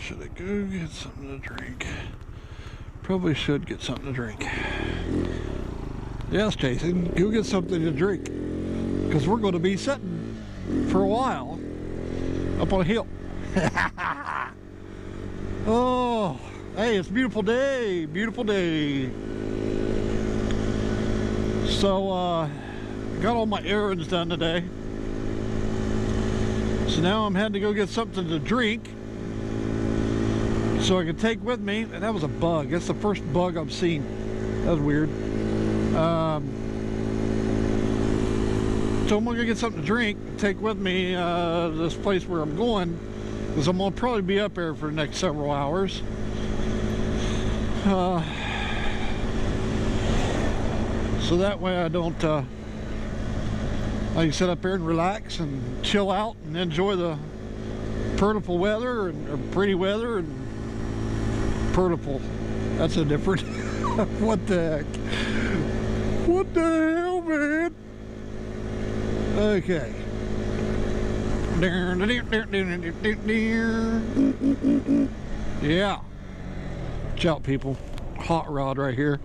Should I go get something to drink? Probably should get something to drink. Yes, Jason, go get something to drink. Because we're going to be sitting for a while up on a hill. Oh, hey, it's a beautiful day. Beautiful day. So, got all my errands done today. So now I'm heading to go get something to drink so I can take with me. And that was a bug. That's the first bug I've seen. That was weird. So I'm gonna get something to drink, take with me this place where I'm going, because I'm gonna probably be up there for the next several hours. So that way I don't, I can sit up there and relax and chill out and enjoy the purtiful weather or pretty weather and purtiful. That's a different. What the heck? What the hell, man? Okay. Yeah. Watch out, people. Hot rod right here.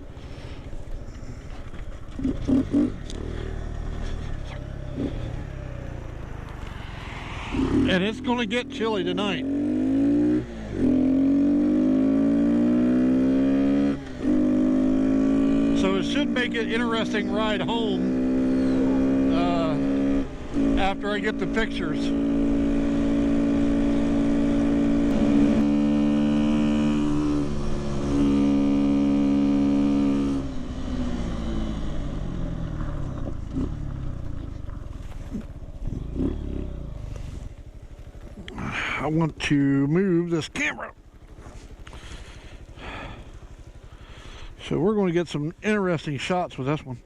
And it's going to get chilly tonight. So it should make it an interesting ride home after I get the pictures. I want to move this camera. So we're going to get some interesting shots with this one.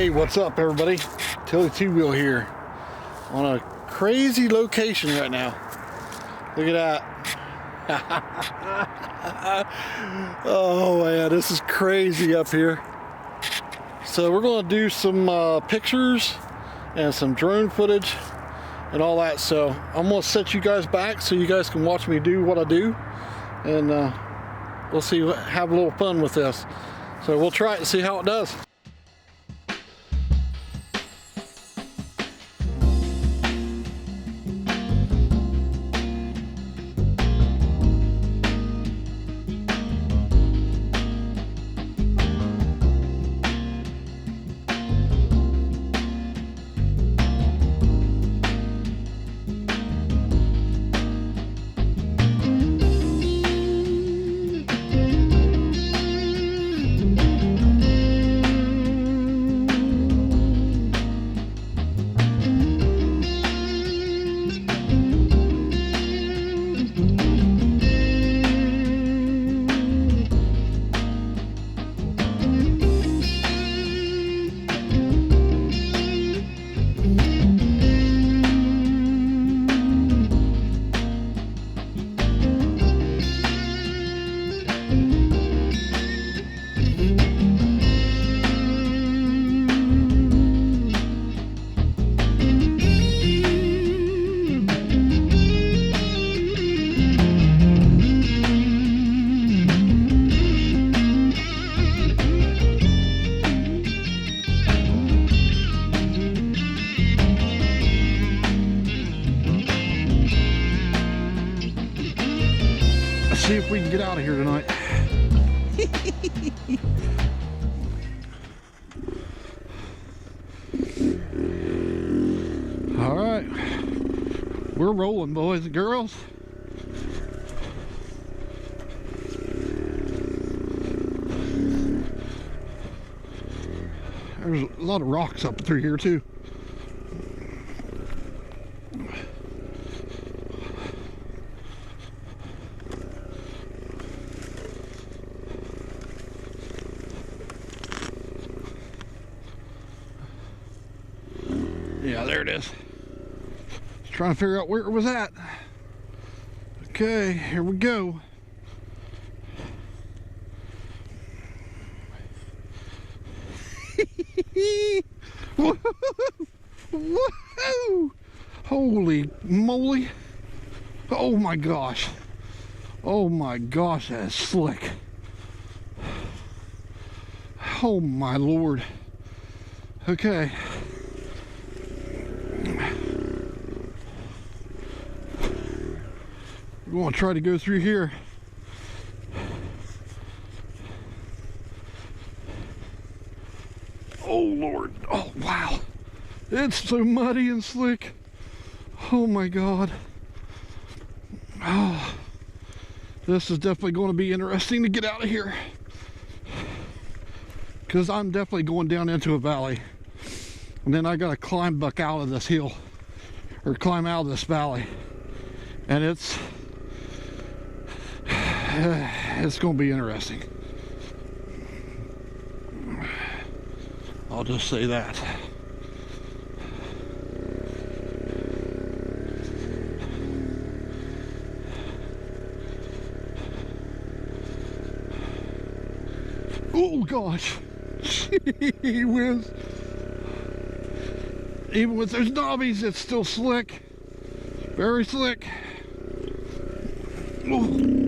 Hey, what's up everybody? Tilly Two-Wheel here on a crazy location right now. Look at that. Oh man, this is crazy up here. So we're going to do some pictures and some drone footage and all that. So I'm going to set you guys back so you guys can watch me do what I do, and we'll see, have a little fun with this. So we'll try it and see how it does. See if we can get out of here tonight. All right, we're rolling, boys and girls. There's a lot of rocks up through here too. Yeah, there it is. Just trying to figure out where it was at. Okay, here we go. Woohoo! Holy moly. Oh my gosh. Oh my gosh, that's slick. Oh my Lord. Okay. We're going to try to go through here. Oh Lord. Oh wow. It's so muddy and slick. Oh my God. Oh, this is definitely going to be interesting to get out of here, because I'm definitely going down into a valley, and then I got to climb back out of this hill, or climb out of this valley, and it's going to be interesting. I'll just say that. Oh gosh. Gee whiz. Even with those knobbies, it's still slick. Very slick. Ooh.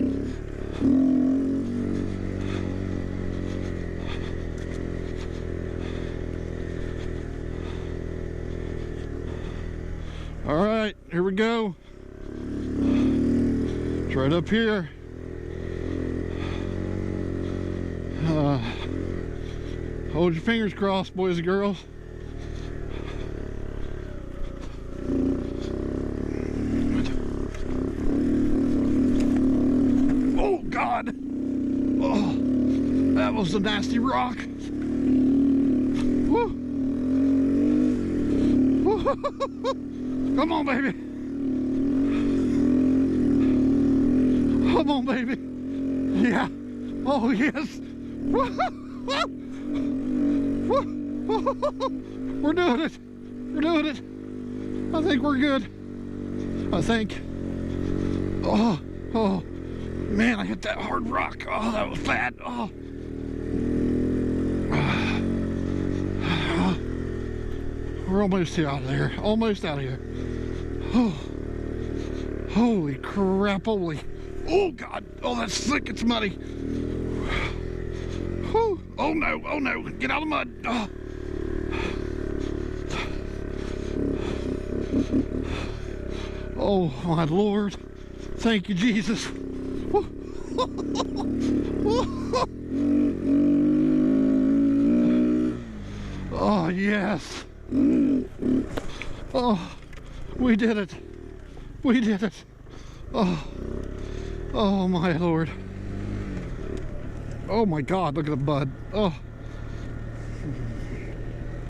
All right, here we go. It's right up here. Hold your fingers crossed, boys and girls. Oh God! Oh, that was a nasty rock. Woo. Come on, baby. Come on, baby. Yeah. Oh, yes. We're doing it. We're doing it. I think we're good. I think. Oh, man, I hit that hard rock. Oh, that was bad. Oh. We're almost out of there. Almost out of here. Oh. Holy crap, holy. Oh, God. Oh, that's thick. It's muddy. Whew. Oh, no. Oh, no. Get out of the mud. Oh. Oh, my Lord. Thank you, Jesus. Oh, yes. Oh, we did it. We did it. Oh, my Lord. Oh, my God. Look at the mud. Oh.